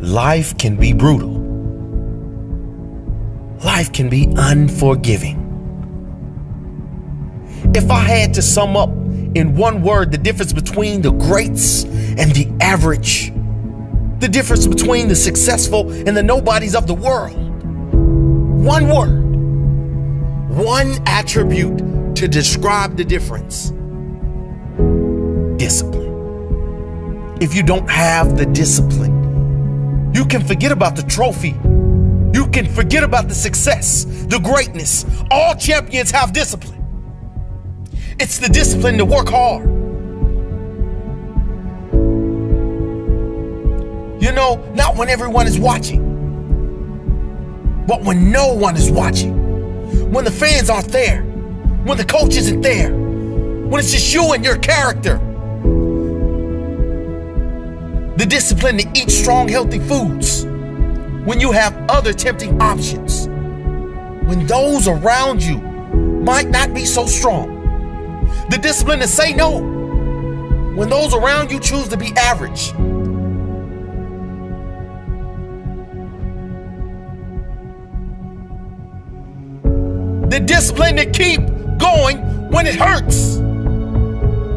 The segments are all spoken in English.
Life can be brutal. Life can be unforgiving. If I had to sum up in one word the difference between the greats and the average, the difference between the successful and the nobodies of the world, one word, one attribute to describe the difference: discipline. If you don't have the discipline, you can forget about the trophy. You can forget about the success, the greatness. All champions have discipline. It's the discipline to work hard. You know, not when everyone is watching, but when no one is watching. When the fans aren't there. When the coach isn't there. When it's just you and your character. The discipline to eat strong, healthy foods when you have other tempting options. When those around you might not be so strong. The discipline to say no when those around you choose to be average. The discipline to keep going when it hurts.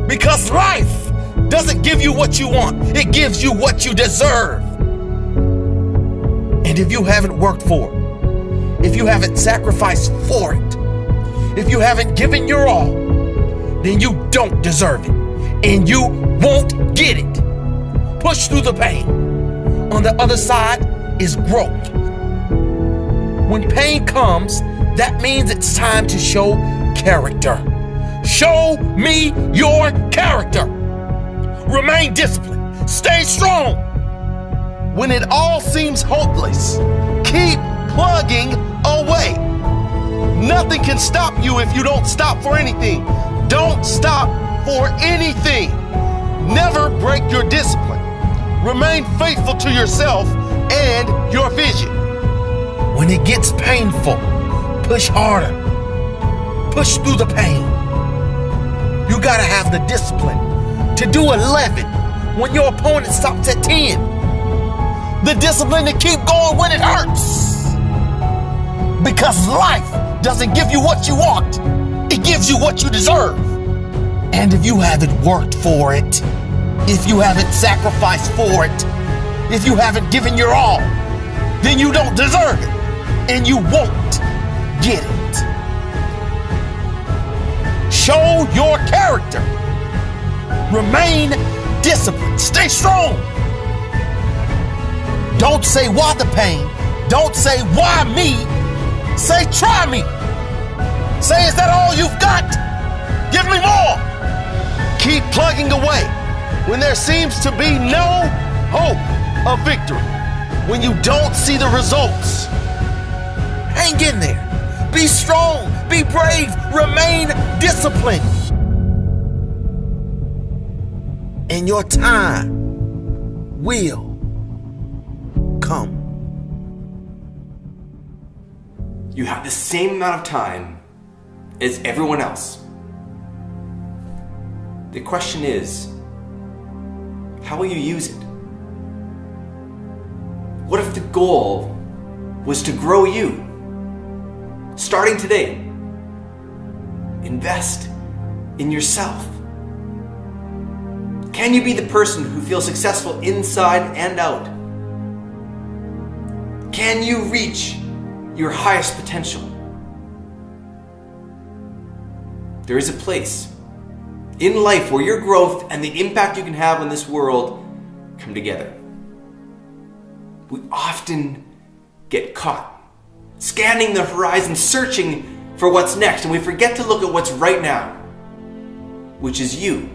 Because life doesn't give you what you want. It gives you what you deserve. And if you haven't worked for it, if you haven't sacrificed for it, if you haven't given your all, then you don't deserve it. And you won't get it. Push through the pain. On the other side is growth. When pain comes, that means it's time to show character. Show me your character. Remain disciplined. Stay strong. When it all seems hopeless, keep plugging away. Nothing can stop you if you don't stop for anything. Don't stop for anything. Never break your discipline. Remain faithful to yourself and your vision. When it gets painful, push harder. Push through the pain. You gotta have the discipline to do 11 when your opponent stops at 10. The discipline to keep going when it hurts. Because life doesn't give you what you want. It gives you what you deserve. And if you haven't worked for it, if you haven't sacrificed for it, if you haven't given your all, then you don't deserve it. And you won't get it. Show your character. Remain disciplined. Stay strong. Don't say why the pain. Don't say why me. Say try me. Say, is that all you've got? Give me more. Keep plugging away when there seems to be no hope of victory. When you don't see the results, hang in there. Be strong. Be brave. Remain disciplined. And your time will come. You have the same amount of time as everyone else. The question is, how will you use it? What if the goal was to grow you? Starting today, invest in yourself. Can you be the person who feels successful inside and out? Can you reach your highest potential? There is a place in life where your growth and the impact you can have on this world come together. We often get caught scanning the horizon, searching for what's next, and we forget to look at what's right now, which is you.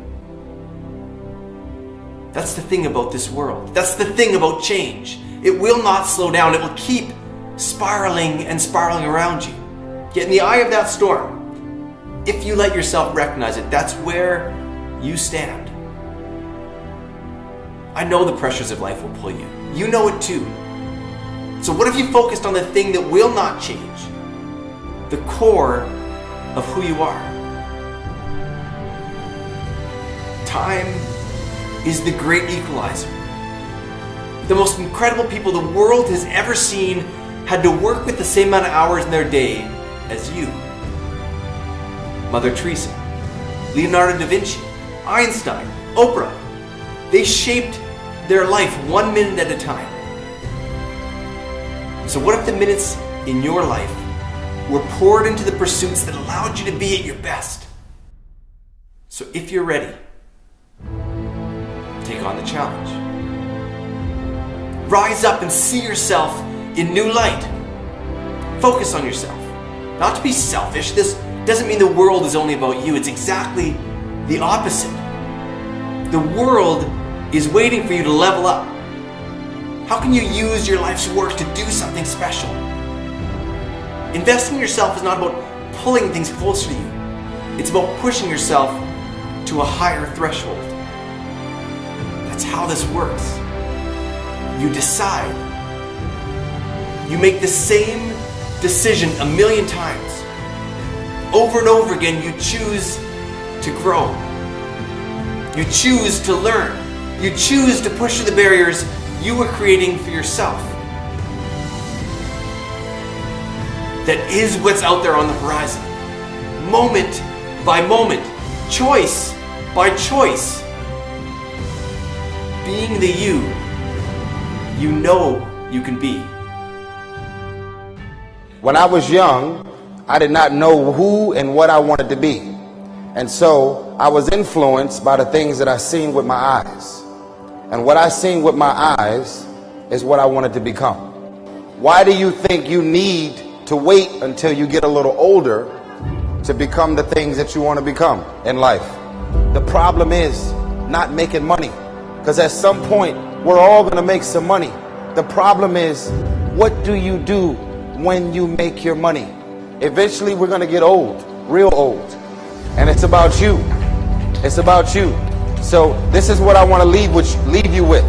That's the thing about this world. That's the thing about change. It will not slow down. It will keep spiraling and spiraling around you. Yet in the eye of that storm, if you let yourself recognize it, that's where you stand. I know the pressures of life will pull you. You know it too. So what if you focused on the thing that will not change? The core of who you are. Time is the great equalizer. The most incredible people the world has ever seen had to work with the same amount of hours in their day as you. Mother Teresa, Leonardo da Vinci, Einstein, Oprah. They shaped their life 1 minute at a time. So what if the minutes in your life were poured into the pursuits that allowed you to be at your best? So if you're ready, take on the challenge. Rise up and see yourself in new light. Focus on yourself. Not to be selfish. This doesn't mean the world is only about you. It's exactly the opposite. The world is waiting for you to level up. How can you use your life's work to do something special? Investing in yourself is not about pulling things closer to you. It's about pushing yourself to a higher threshold. That's how this works. You decide. You make the same decision a million times. Over and over again, you choose to grow. You choose to learn. You choose to push through the barriers you were creating for yourself. That is what's out there on the horizon. Moment by moment, choice by choice. Being the you know you can be. When I was young, I did not know who and what I wanted to be. And so I was influenced by the things that I seen with my eyes. And what I seen with my eyes is what I wanted to become. Why do you think you need to wait until you get a little older to become the things that you want to become in life? The problem is not making money, because at some point we're all going to make some money. The problem is, what do you do when you make your money? Eventually we're going to get old, real old, and it's about you. It's about you. So this is what I want to leave you with.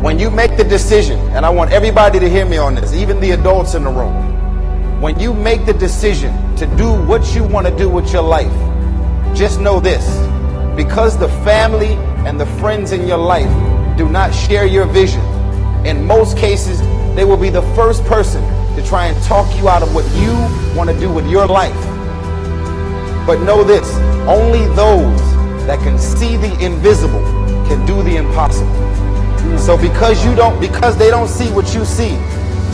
When you make the decision, and I want everybody to hear me on this, even the adults in the room, when you make the decision to do what you want to do with your life, just know this: because the family and the friends in your life do not share your vision, in most cases they will be the first person to try and talk you out of what you want to do with your life. But know this: only those that can see the invisible can do the impossible. So because they don't see what you see,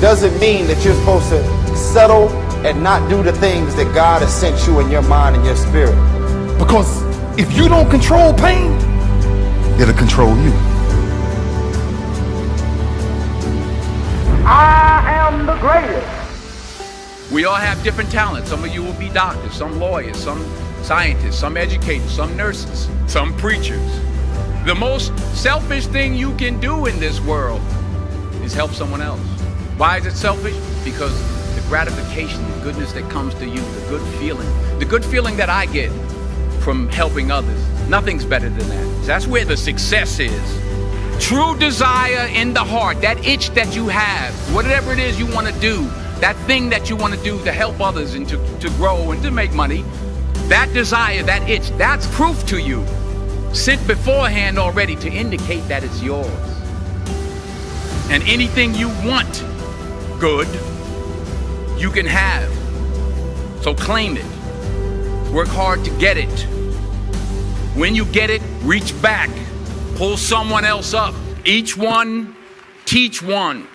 doesn't mean that you're supposed to settle and not do the things that God has sent you in your mind and your spirit. Because if you don't control pain, it'll control you. I am the greatest. We all have different talents. Some of you will be doctors, some lawyers, some scientists, some educators, some nurses, some preachers. The most selfish thing you can do in this world is help someone else. Why is it selfish? Because the gratification, the goodness that comes to you, the good feeling that I get from helping others, nothing's better than that. That's where the success is. True desire in the heart, that itch that you have, whatever it is you want to do, that thing that you want to do to help others and to grow and to make money, that desire, that itch, that's proof to you, sent beforehand already to indicate that it's yours. And anything you want good, you can have. So claim it. Work hard to get it. When you get it, reach back. Pull someone else up. Each one, teach one.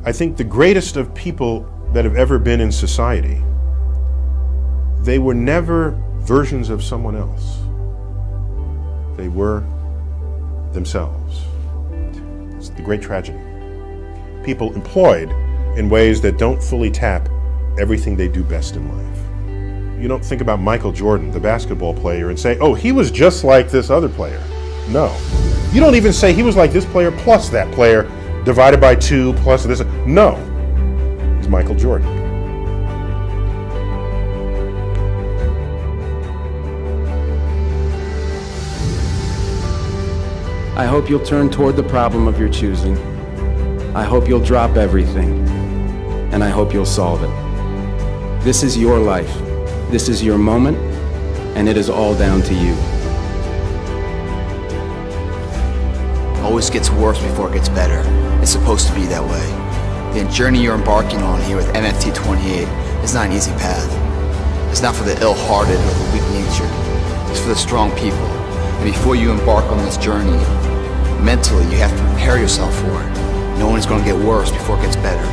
I think the greatest of people that have ever been in society, they were never versions of someone else. They were themselves. It's the great tragedy. People employed in ways that don't fully tap everything they do best in life. You don't think about Michael Jordan, the basketball player, and say, oh, he was just like this other player. No. You don't even say he was like this player plus that player divided by 2 plus this. No. He's Michael Jordan. I hope you'll turn toward the problem of your choosing. I hope you'll drop everything, and I hope you'll solve it. This is your life. This is your moment, and it is all down to you. always gets worse before it gets better. It's supposed to be that way. The journey you're embarking on here with MFT 28 is not an easy path. It's not for the ill-hearted or the weak-natured. It's for the strong people. And before you embark on this journey, mentally you have to prepare yourself for it, knowing it's going to get worse before it gets better.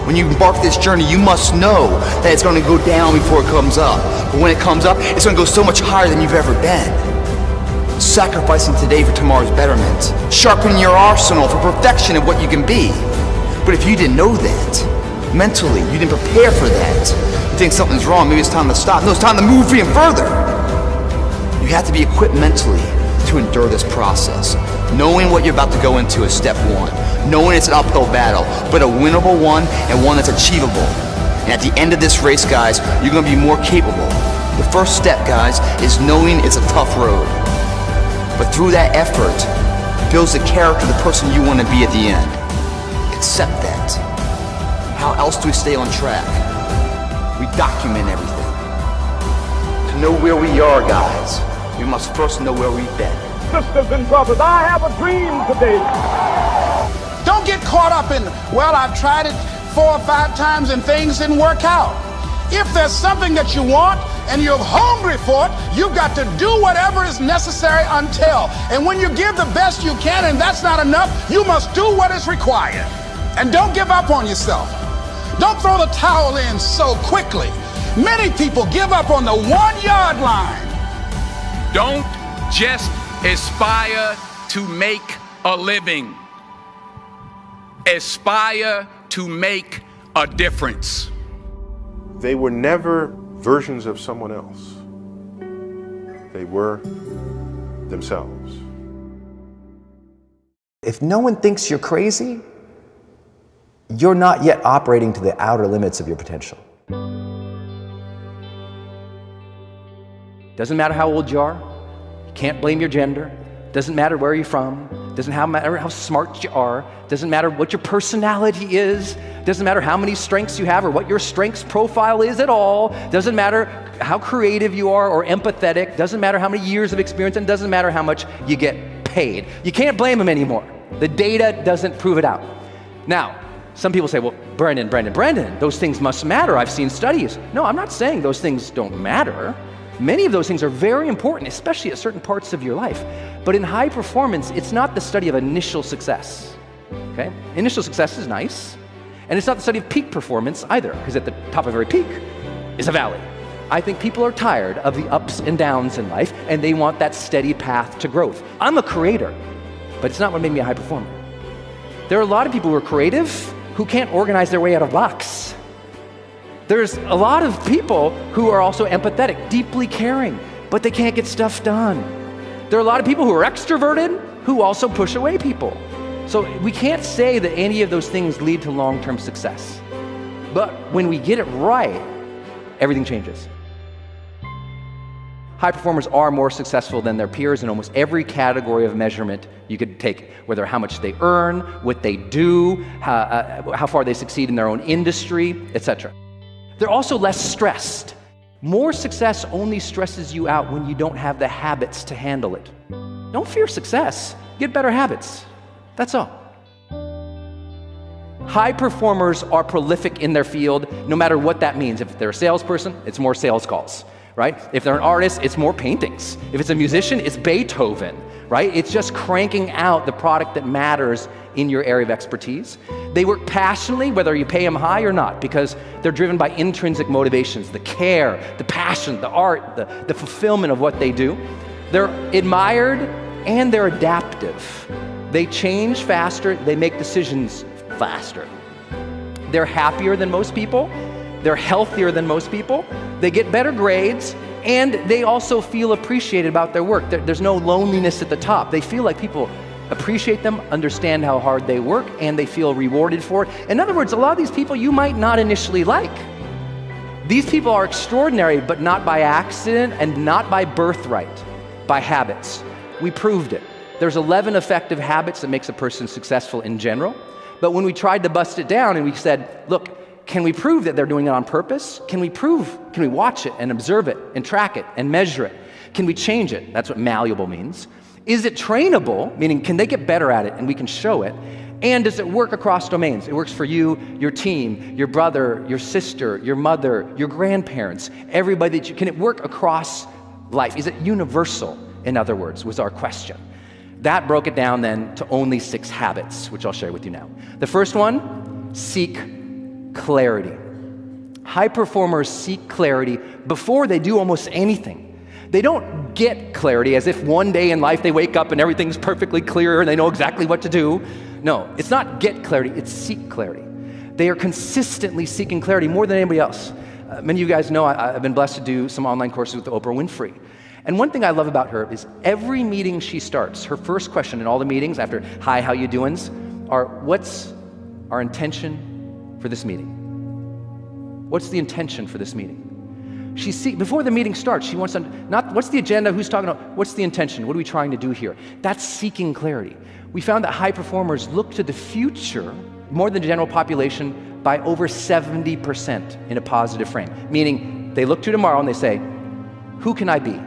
When you embark this journey, you must know that it's going to go down before it comes up. But when it comes up, it's going to go so much higher than you've ever been. Sacrificing today for tomorrow's betterment. Sharpening your arsenal for perfection of what you can be. But if you didn't know that, mentally, you didn't prepare for that, you think something's wrong, maybe it's time to stop. No, it's time to move even further. You have to be equipped mentally to endure this process. Knowing what you're about to go into is step one. Knowing it's an uphill battle, but a winnable one and one that's achievable. And at the end of this race, guys, you're going to be more capable. The first step, guys, is knowing it's a tough road. But through that effort, builds the character, the person you want to be at the end. Accept that. How else do we stay on track? We document everything. To know where we are, guys, we must first know where we've been. Sisters and brothers, I have a dream today. Don't get caught up in, well, I've tried it 4 or 5 times and things didn't work out. If there's something that you want and you're hungry for it, you've got to do whatever is necessary until. And when you give the best you can and that's not enough, you must do what is required. And don't give up on yourself. Don't throw the towel in so quickly. Many people give up on the 1-yard line. Don't just aspire to make a living. Aspire to make a difference. They were never versions of someone else. They were themselves. If no one thinks you're crazy, you're not yet operating to the outer limits of your potential. Doesn't matter how old you are. You can't blame your gender. Doesn't matter where you're from. Doesn't matter how smart you are. Doesn't matter what your personality is. Doesn't matter how many strengths you have or what your strengths profile is at all. Doesn't matter how creative you are or empathetic. Doesn't matter how many years of experience, and doesn't matter how much you get paid. You can't blame them anymore. The data doesn't prove it out. Now, some people say, well, Brendan, those things must matter. I've seen studies. No, I'm not saying those things don't matter. Many of those things are very important, especially at certain parts of your life. But in high performance, it's not the study of initial success. Okay? Initial success is nice. And it's not the study of peak performance either, because at the top of every peak is a valley. I think people are tired of the ups and downs in life, and they want that steady path to growth. I'm a creator, but it's not what made me a high performer. There are a lot of people who are creative who can't organize their way out of a box. There's a lot of people who are also empathetic, deeply caring, but they can't get stuff done. There are a lot of people who are extroverted who also push away people. So we can't say that any of those things lead to long-term success. But when we get it right, everything changes. High performers are more successful than their peers in almost every category of measurement you could take, whether how much they earn, what they do, how far they succeed in their own industry, etc. They're also less stressed. More success only stresses you out when you don't have the habits to handle it. Don't fear success, get better habits. That's all. High performers are prolific in their field, no matter what that means. If they're a salesperson, it's more sales calls, right? If they're an artist, it's more paintings. If it's a musician, it's Beethoven, right? It's just cranking out the product that matters in your area of expertise. They work passionately, whether you pay them high or not, because they're driven by intrinsic motivations, the care, the passion, the art, the fulfillment of what they do. They're admired and they're adaptive. They change faster, they make decisions faster. They're happier than most people, they're healthier than most people, they get better grades, and they also feel appreciated about their work. There's no loneliness at the top. They feel like people appreciate them, understand how hard they work, and they feel rewarded for it. In other words, a lot of these people you might not initially like. These people are extraordinary, but not by accident and not by birthright, by habits. We proved it. There's 11 effective habits that makes a person successful in general. But when we tried to bust it down and we said, look, can we prove that they're doing it on purpose? Can we watch it and observe it and track it and measure it? Can we change it? That's what malleable means. Is it trainable? Meaning, can they get better at it and we can show it? And does it work across domains? It works for you, your team, your brother, your sister, your mother, your grandparents, everybody that you, can it work across life? Is it universal, in other words, was our question. That broke it down then to only 6 habits, which I'll share with you now. The first one, seek clarity. High performers seek clarity before they do almost anything. They don't get clarity as if one day in life they wake up and everything's perfectly clear and they know exactly what to do. No, it's not get clarity, it's seek clarity. They are consistently seeking clarity more than anybody else. Many of you guys know I've been blessed to do some online courses with Oprah Winfrey. And one thing I love about her is every meeting she starts, her first question in all the meetings after, hi, how you doings, are what's our intention for this meeting? What's the intention for this meeting? Before the meeting starts, she wants to, not what's the agenda, who's talking about, what's the intention, what are we trying to do here? That's seeking clarity. We found that high performers look to the future more than the general population by over 70% in a positive frame. Meaning, they look to tomorrow and they say, who can I be?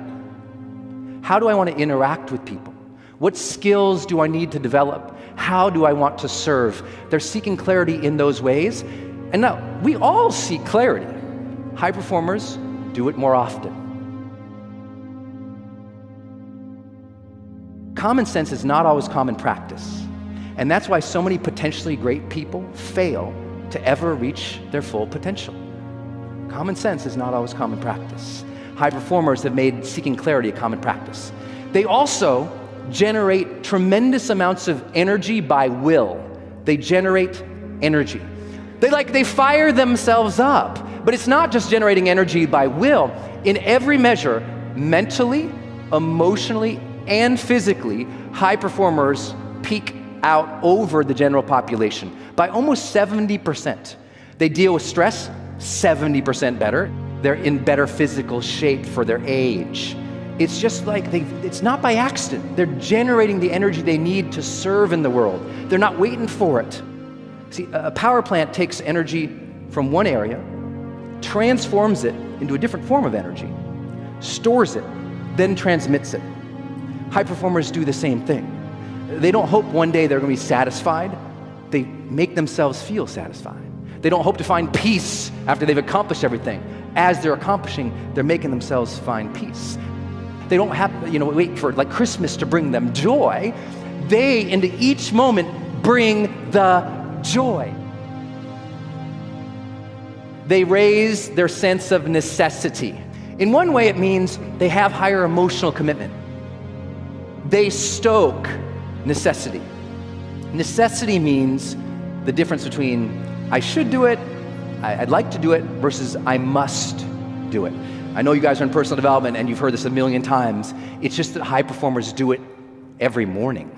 How do I want to interact with people? What skills do I need to develop? How do I want to serve? They're seeking clarity in those ways. And now, we all seek clarity. High performers do it more often. Common sense is not always common practice. And that's why so many potentially great people fail to ever reach their full potential. Common sense is not always common practice. High performers have made seeking clarity a common practice. They also generate tremendous amounts of energy by will. They generate energy. They fire themselves up. But it's not just generating energy by will. In every measure, mentally, emotionally, and physically, high performers peak out over the general population by almost 70%. They deal with stress 70% better. They're in better physical shape for their age. It's just like it's not by accident. They're generating the energy they need to serve in the world. They're not waiting for it. See, a power plant takes energy from one area, transforms it into a different form of energy, stores it, then transmits it. High performers do the same thing. They don't hope one day they're going to be satisfied. They make themselves feel satisfied. They don't hope to find peace after they've accomplished everything. As they're accomplishing, they're making themselves find peace. They don't have, wait for like Christmas to bring them joy. They, into each moment, bring the joy. They raise their sense of necessity. In one way, it means they have higher emotional commitment. They stoke necessity. Necessity means the difference between I should do it, I'd like to do it, versus I must do it. I know you guys are in personal development and you've heard this a million times. It's just that high performers do it every morning.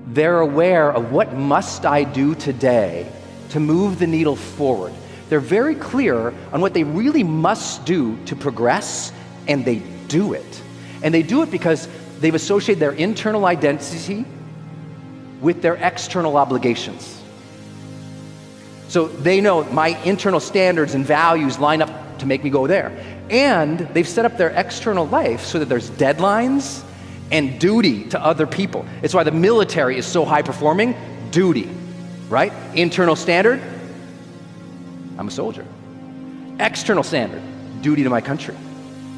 They're aware of what must I do today to move the needle forward. They're very clear on what they really must do to progress, and they do it. And they do it because they've associated their internal identity with their external obligations. So they know my internal standards and values line up to make me go there. And they've set up their external life so that there's deadlines and duty to other people. It's why the military is so high performing. Duty, right? Internal standard, I'm a soldier. External standard, duty to my country.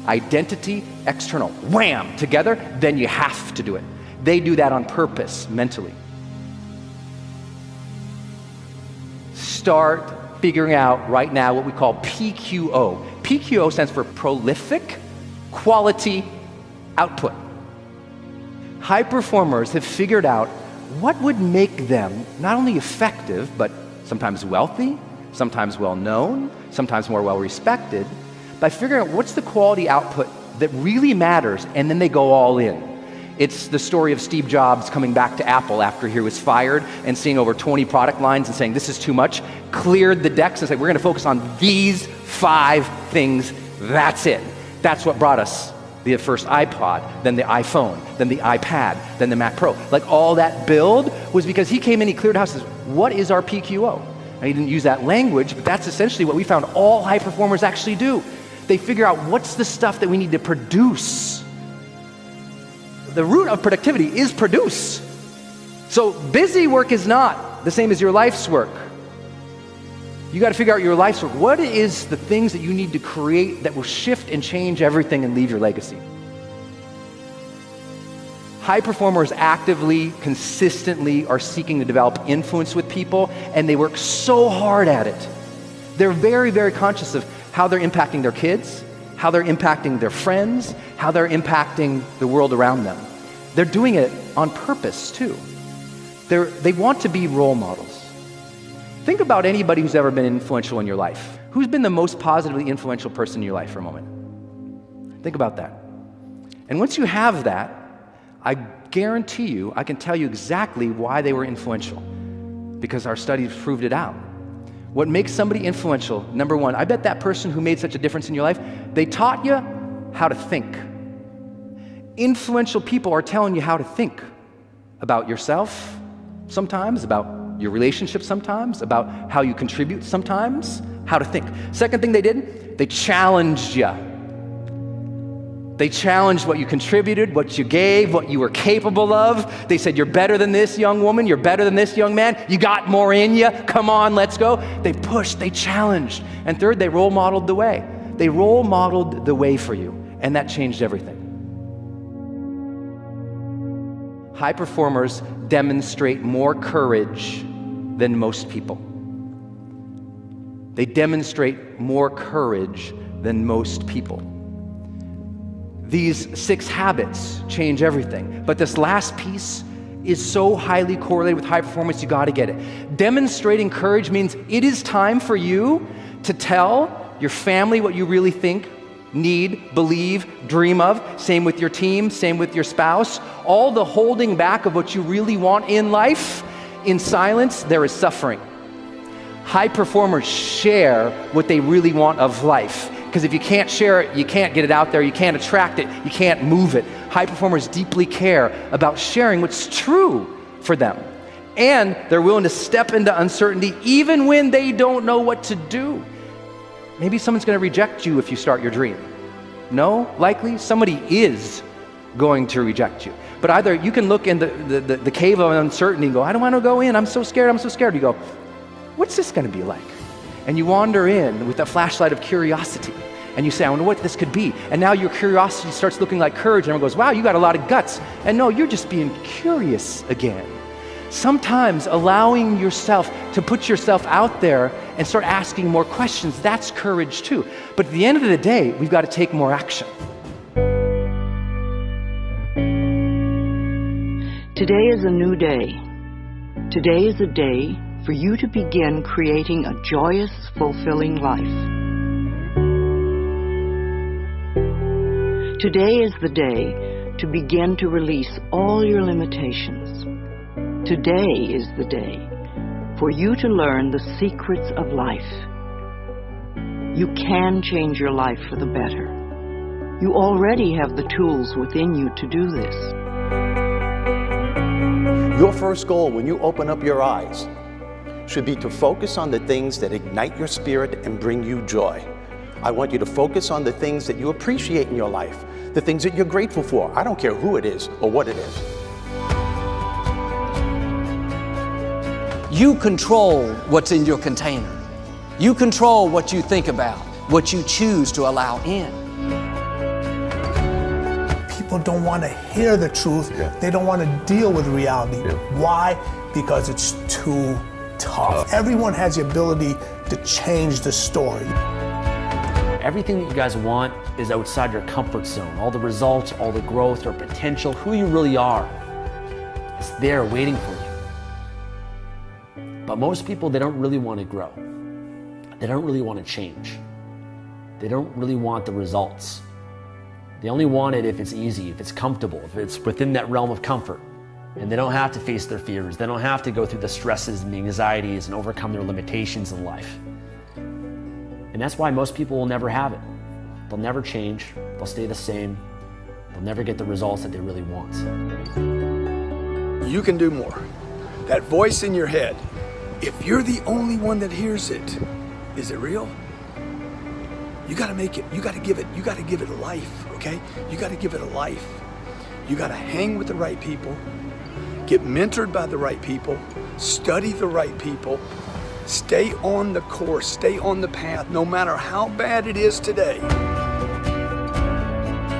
Identity, external, wham, together, then you have to do it. They do that on purpose, mentally. Start figuring out right now what we call PQO. PQO stands for prolific quality output. High performers have figured out what would make them not only effective, but sometimes wealthy, sometimes well-known, sometimes more well-respected, by figuring out what's the quality output that really matters, and then they go all in. It's the story of Steve Jobs coming back to Apple after he was fired and seeing over 20 product lines and saying, this is too much, cleared the decks and said, we're going to focus on these 5 things. That's it. That's what brought us the first iPod, then the iPhone, then the iPad, then the Mac Pro. Like all that build was because he came in, he cleared house and says, what is our PQO? And he didn't use that language, but that's essentially what we found all high performers actually do. They figure out what's the stuff that we need to produce the root of productivity is produce. So busy work is not the same as your life's work. You got to figure out your life's work. What is the things that you need to create that will shift and change everything and leave your legacy? High performers actively, consistently are seeking to develop influence with people, and they work so hard at it. They're very, very conscious of how they're impacting their kids, how they're impacting their friends, how they're impacting the world around them. They're doing it on purpose, too. They want to be role models. Think about anybody who's ever been influential in your life. Who's been the most positively influential person in your life for a moment? Think about that. And once you have that, I guarantee you, I can tell you exactly why they were influential, because our studies proved it out. What makes somebody influential, number one, I bet that person who made such a difference in your life, they taught you how to think. Influential people are telling you how to think about yourself sometimes, about your relationship sometimes, about how you contribute sometimes, how to think. Second thing they did, they challenged you. They challenged what you contributed, what you gave, what you were capable of. They said, you're better than this young woman, you're better than this young man, you got more in you, come on, let's go. They pushed, they challenged. And third, they role modeled the way. They role modeled the way for you, and that changed everything. High performers demonstrate more courage than most people. They demonstrate more courage than most people. These 6 habits change everything. But this last piece is so highly correlated with high performance, you gotta get it. Demonstrating courage means it is time for you to tell your family what you really think, need, believe, dream of. Same with your team, same with your spouse. All the holding back of what you really want in life, in silence, there is suffering. High performers share what they really want of life. Because if you can't share it, you can't get it out there, you can't attract it, you can't move it. High performers deeply care about sharing what's true for them. And they're willing to step into uncertainty even when they don't know what to do. Maybe someone's going to reject you if you start your dream. No, likely somebody is going to reject you. But either you can look in the cave of uncertainty and go, I don't want to go in, I'm so scared, I'm so scared. You go, what's this going to be like? And you wander in with a flashlight of curiosity. And you say, I wonder what this could be. And now your curiosity starts looking like courage. And everyone goes, wow, you got a lot of guts. And no, you're just being curious again. Sometimes allowing yourself to put yourself out there and start asking more questions, that's courage too. But at the end of the day, we've got to take more action. Today is a new day. Today is a day for you to begin creating a joyous, fulfilling life. Today is the day to begin to release all your limitations. Today is the day for you to learn the secrets of life. You can change your life for the better. You already have the tools within you to do this. Your first goal when you open up your eyes should be to focus on the things that ignite your spirit and bring you joy. I want you to focus on the things that you appreciate in your life, the things that you're grateful for. I don't care who it is or what it is. You control what's in your container. You control what you think about, what you choose to allow in. People don't want to hear the truth. Yeah. They don't want to deal with reality. Yeah. Why? Because it's too tough. Everyone has the ability to change the story. Everything that you guys want is outside your comfort zone. All the results, all the growth, your potential, who you really are, it's there waiting for you. But most people, they don't really want to grow. They don't really want to change. They don't really want the results. They only want it if it's easy, if it's comfortable, if it's within that realm of comfort. And they don't have to face their fears. They don't have to go through the stresses and the anxieties and overcome their limitations in life. And that's why most people will never have it. They'll never change. They'll stay the same. They'll never get the results that they really want. You can do more. That voice in your head, if you're the only one that hears it, is it real? You gotta make it, you gotta give it life, okay? You gotta give it a life. You got to hang with the right people, get mentored by the right people, study the right people, stay on the course, stay on the path, no matter how bad it is today.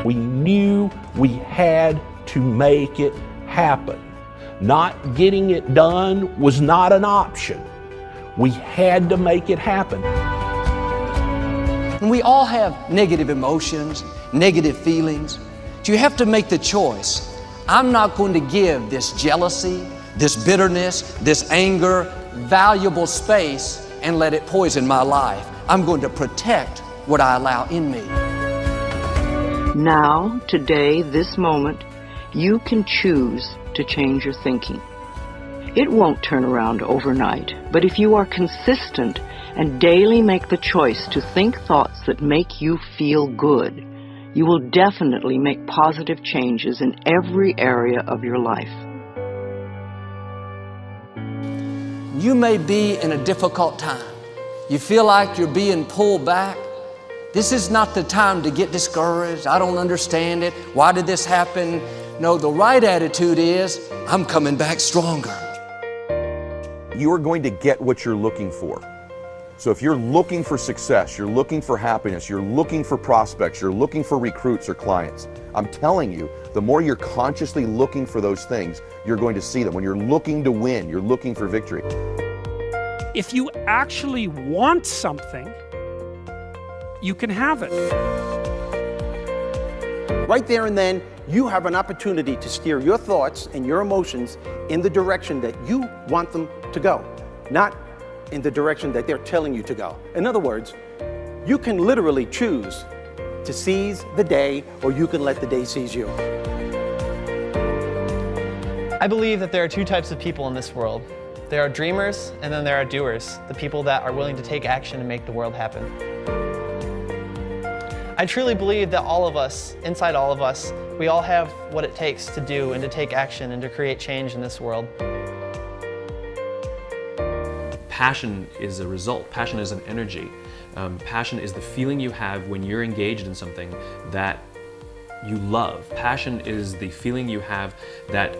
We knew we had to make it happen. Not getting it done was not an option. We had to make it happen. And we all have negative emotions, negative feelings. You have to make the choice. I'm not going to give this jealousy, this bitterness, this anger, valuable space and let it poison my life. I'm going to protect what I allow in me. Now, today, this moment, you can choose to change your thinking. It won't turn around overnight, but if you are consistent and daily make the choice to think thoughts that make you feel good, you will definitely make positive changes in every area of your life. You may be in a difficult time. You feel like you're being pulled back. This is not the time to get discouraged. I don't understand it. Why did this happen? No, the right attitude is, I'm coming back stronger. You are going to get what you're looking for. So if you're looking for success, you're looking for happiness, you're looking for prospects, you're looking for recruits or clients, I'm telling you, the more you're consciously looking for those things, you're going to see them. When you're looking to win, you're looking for victory. If you actually want something, you can have it. Right there and then, you have an opportunity to steer your thoughts and your emotions in the direction that you want them to go, not in the direction that they're telling you to go. In other words, you can literally choose to seize the day, or you can let the day seize you. I believe that there are two types of people in this world. There are dreamers, and then there are doers, the people that are willing to take action and make the world happen. I truly believe that all of us, inside all of us, we all have what it takes to do and to take action and to create change in this world. Passion is a result. Passion is an energy. Passion is the feeling you have when you're engaged in something that you love. Passion is the feeling you have that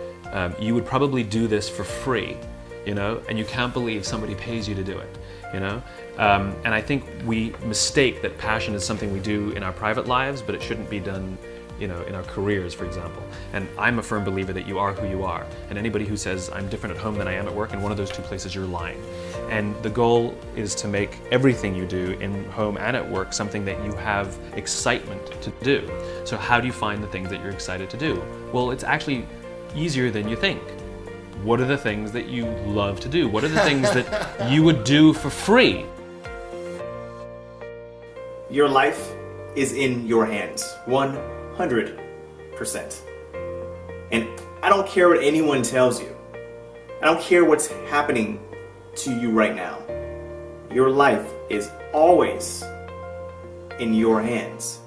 you would probably do this for free, you know, and you can't believe somebody pays you to do it, you know? And I think we mistake that passion is something we do in our private lives, but it shouldn't be done, you know, in our careers, for example. And I'm a firm believer that you are who you are. And anybody who says, I'm different at home than I am at work, in one of those two places, you're lying. And the goal is to make everything you do in home and at work something that you have excitement to do. So how do you find the things that you're excited to do? Well, it's actually easier than you think. What are the things that you love to do? What are the things that you would do for free? Your life is in your hands, 100%. And I don't care what anyone tells you. I don't care what's happening to you right now. Your life is always in your hands.